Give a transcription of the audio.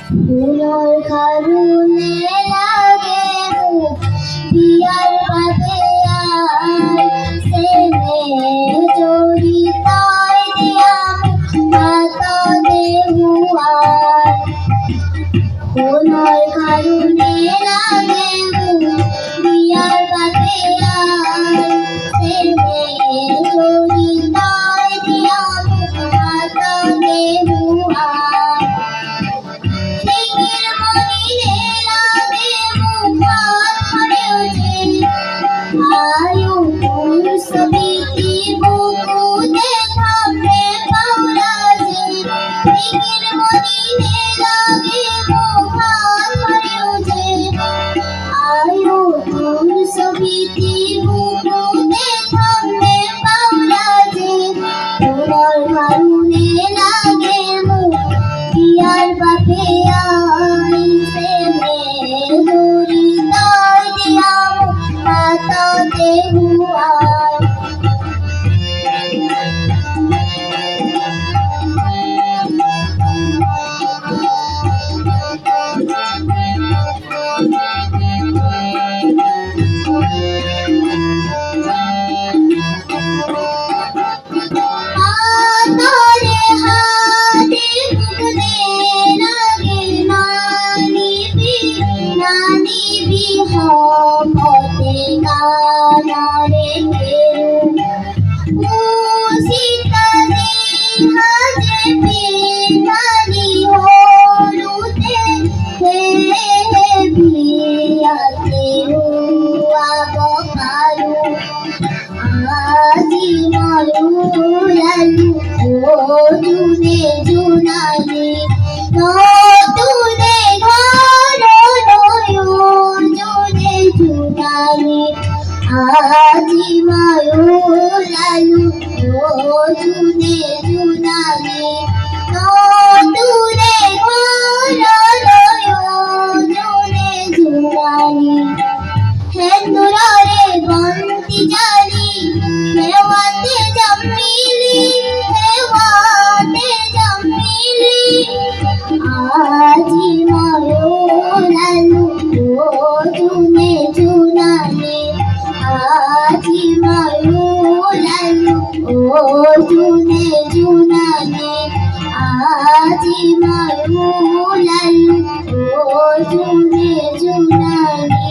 ফুলৰ খাৰুণে লাগে মোক বিয়াৰ বাবে চেনে জৰি তাই দিয়া মাত দেহুৱাই ফুলৰ খাৰুণে লাগে মোক বিয়াৰ বাবে চেনে জৰি তাই দিয়া মাত দেহুৱাই আজি মায়ুলালু জুনে জুনালে নতুনে ঘরলয় জুনে জুনালে হেন্দুরে বন্তি জালি হেওয়াতে জমিলি আজি মায়ুলালু জুনে জুনালে আজি মায়ুলালু জুনে জুনালে আজি মায়ুলালু জুনে জুনালে